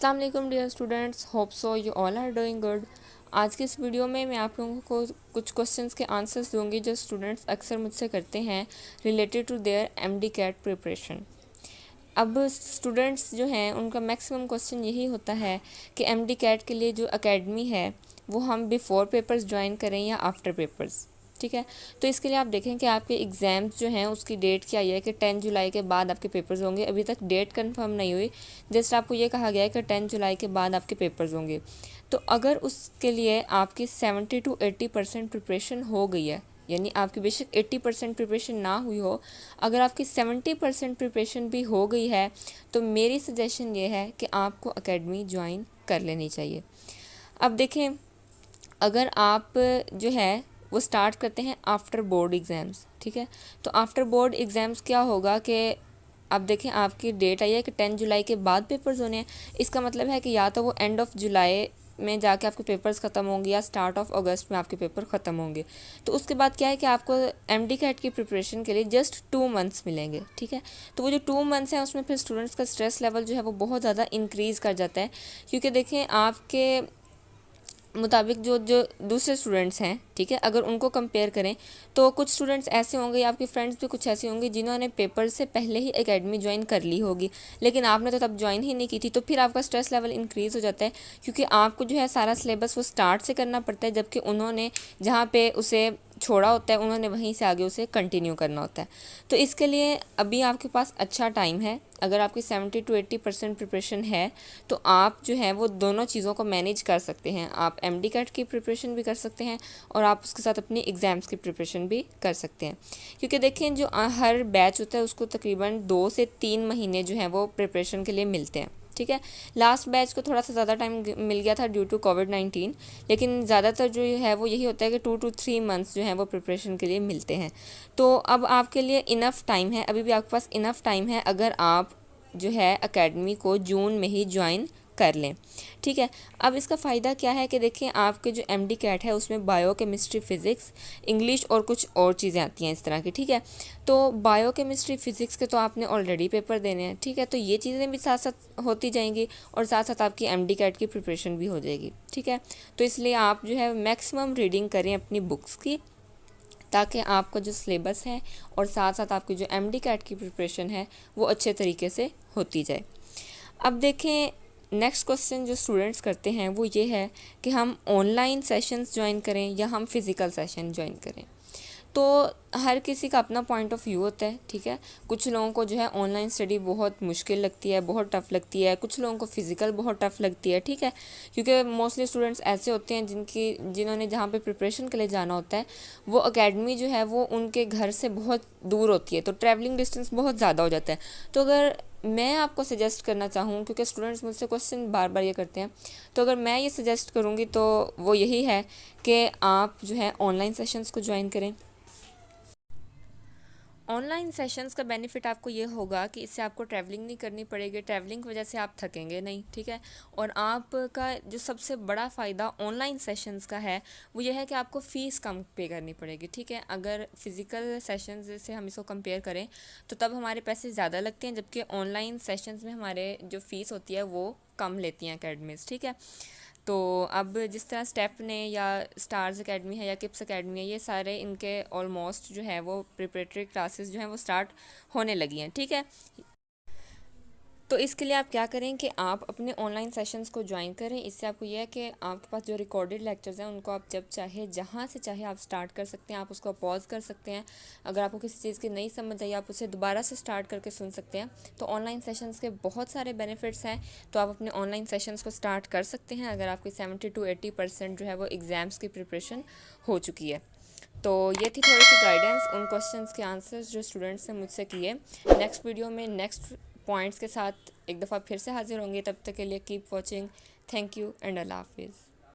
अस्सलाम वालेकुम dear students, hope so you all are doing good. आज की इस वीडियो में मैं आप लोगों को कुछ क्वेश्चंस के आंसर्स दूंगी जो स्टूडेंट्स अक्सर मुझसे करते हैं related to their MD CAT preparation. अब स्टूडेंट्स जो हैं उनका मैक्सिमम क्वेश्चन यही होता है कि एमडी कैट के लिए जो एकेडमी है वो हम बिफ़ोर पेपर्स ज्वाइन करें या आफ्टर पेपर्स। ठीक है, तो इसके लिए आप देखें कि आपके एग्ज़ाम्स जो हैं उसकी डेट क्या है कि 10 जुलाई के बाद आपके पेपर्स होंगे। अभी तक डेट कंफर्म नहीं हुई, जस्ट आपको ये कहा गया है कि 10 जुलाई के बाद आपके पेपर्स होंगे। तो अगर उसके लिए आपकी 70 to 80% प्रिपरेशन हो गई है, यानी आपकी बेशक 80% प्रिपरेशन ना हुई हो, अगर आपकी 70% प्रिपरेशन भी हो गई है तो मेरी सजेशन ये है कि आपको एकेडमी ज्वाइन कर लेनी चाहिए। अब देखें, अगर आप जो है वो स्टार्ट करते हैं आफ्टर बोर्ड एग्ज़ाम्स, ठीक है, तो आफ्टर बोर्ड एग्ज़ाम्स क्या होगा कि आप देखें आपकी डेट आई है कि 10 जुलाई के बाद पेपर्स होने हैं। इसका मतलब है कि या तो वो एंड ऑफ जुलाई में जाके आपके पेपर्स ख़त्म होंगे या स्टार्ट ऑफ अगस्त में आपके पेपर ख़त्म होंगे। तो उसके बाद क्या है कि आपको एमडी कैट की प्रिपरेशन के लिए जस्ट 2 मंथ्स मिलेंगे। ठीक है, तो वो जो 2 मंथ्स हैं उसमें फिर स्टूडेंट्स का स्ट्रेस लेवल जो है वो बहुत ज़्यादा इंक्रीज़ कर जाता है, क्योंकि देखें आपके मुताबिक जो जो दूसरे स्टूडेंट्स हैं, ठीक है, अगर उनको कंपेयर करें तो कुछ स्टूडेंट्स ऐसे होंगे या आपके फ्रेंड्स भी कुछ ऐसे होंगे जिन्होंने पेपर से पहले ही एकेडमी ज्वाइन कर ली होगी, लेकिन आपने तो तब ज्वाइन ही नहीं की थी। तो फिर आपका स्ट्रेस लेवल इंक्रीज़ हो जाता है, क्योंकि आपको जो है सारा सिलेबस वो स्टार्ट से करना पड़ता है, जबकि उन्होंने जहाँ पे उसे छोड़ा होता है उन्होंने वहीं से आगे उसे कंटिन्यू करना होता है। तो इसके लिए अभी आपके पास अच्छा टाइम है। अगर आपकी 70 to 80% प्रिपरेशन है तो आप जो है वो दोनों चीज़ों को मैनेज कर सकते हैं। आप एमडी कैट की प्रिपरेशन भी कर सकते हैं और आप उसके साथ अपनी एग्ज़ाम्स की प्रिपरेशन भी कर सकते हैं, क्योंकि देखें जो हर बैच होता है उसको तकरीबन 2 से 3 महीने जो हैं वो प्रिपरेशन के लिए मिलते हैं। ठीक है, लास्ट बैच को थोड़ा सा ज़्यादा टाइम मिल गया था ड्यू टू कोविड-19, लेकिन ज़्यादातर जो है वो यही होता है कि 2 to 3 मंथ्स जो हैं वो प्रिपरेशन के लिए मिलते हैं। तो अब आपके लिए इनफ टाइम है, अभी भी आपके पास इनफ टाइम है अगर आप जो है एकेडमी को जून में ही ज्वाइन कर लें। ठीक है, अब इसका फ़ायदा क्या है कि देखिए आपके जो एमडी कैट है उसमें बायो केमिस्ट्री फ़िज़िक्स इंग्लिश और कुछ और चीज़ें आती हैं इस तरह की। ठीक है, तो बायो केमिस्ट्री फ़िज़िक्स के तो आपने ऑलरेडी पेपर देने हैं। ठीक है, तो ये चीज़ें भी साथ साथ होती जाएंगी और साथ साथ आपकी एमडी कैट की प्रिपरेशन भी हो जाएगी। ठीक है, तो इसलिए आप जो है मैक्सिमम रीडिंग करें अपनी बुक्स की, ताकि आपका जो सिलेबस है और साथ साथ आपकी जो एमडी कैट की प्रिपरेशन है वो अच्छे तरीके से होती जाए। अब देखें, नेक्स्ट क्वेश्चन जो स्टूडेंट्स करते हैं वो ये है कि हम ऑनलाइन सेशंस ज्वाइन करें या हम फ़िज़िकल सेशन ज्वाइन करें। तो हर किसी का अपना पॉइंट ऑफ व्यू होता है। ठीक है, कुछ लोगों को जो है ऑनलाइन स्टडी बहुत मुश्किल लगती है, बहुत टफ़ लगती है, कुछ लोगों को फ़िज़िकल बहुत टफ़ लगती है। ठीक है, क्योंकि मोस्टली स्टूडेंट्स ऐसे होते हैं जिन्होंने जहाँ पे प्रिपरेशन के लिए जाना होता है वो एकेडमी जो है वो उनके घर से बहुत दूर होती है, तो ट्रैवलिंग डिस्टेंस बहुत ज़्यादा हो जाता है। तो अगर मैं आपको सजेस्ट करना चाहूँ, क्योंकि स्टूडेंट्स मुझसे क्वेश्चन बार बार ये करते हैं, तो अगर मैं ये सजेस्ट करूँगी तो वो यही है कि आप जो है ऑनलाइन सेशंस को ज्वाइन करें। ऑनलाइन सेशंस का बेनिफिट आपको ये होगा कि इससे आपको ट्रैवलिंग नहीं करनी पड़ेगी, ट्रैवलिंग की वजह से आप थकेंगे नहीं। ठीक है, और आपका जो सबसे बड़ा फ़ायदा ऑनलाइन सेशंस का है वो ये है कि आपको फ़ीस कम पे करनी पड़ेगी। ठीक है, अगर फ़िज़िकल सेशंस से हम इसको कंपेयर करें तो तब हमारे पैसे ज़्यादा लगते हैं, जबकि ऑनलाइन सेशंस में हमारे जो फ़ीस होती है वो कम लेती हैं अकेडमीज़। ठीक है, तो अब जिस तरह स्टेप ने या स्टार्स एकेडमी है या किप्स एकेडमी है, ये सारे इनके ऑलमोस्ट जो है वो प्रिपरेटरी क्लासेस जो हैं वो स्टार्ट होने लगी हैं। ठीक है, तो इसके लिए आप क्या करें कि आप अपने ऑनलाइन सेशंस को ज्वाइन करें। इससे आपको यह है कि आपके पास जो रिकॉर्डेड लेक्चर्स हैं उनको आप जब चाहे जहाँ से चाहे आप स्टार्ट कर सकते हैं, आप उसको पॉज कर सकते हैं। अगर आपको किसी चीज़ की नहीं समझ आई आप उसे दोबारा से स्टार्ट करके सुन सकते हैं। तो ऑनलाइन सेशंस के बहुत सारे बेनिफिट्स हैं, तो आप अपने ऑनलाइन सेशंस को स्टार्ट कर सकते हैं अगर आपकी 70 to 80% जो है वो एग्ज़ाम्स की प्रिपरेशन हो चुकी है। तो ये थी थोड़ी सी गाइडेंस उन क्वेश्चंस के आंसर्स जो स्टूडेंट्स ने मुझसे किए। नेक्स्ट वीडियो में नेक्स्ट पॉइंट्स के साथ एक दफ़ा फिर से हाजिर होंगे, तब तक के लिए keep watching. Thank you and अल्लाह हाफिज़।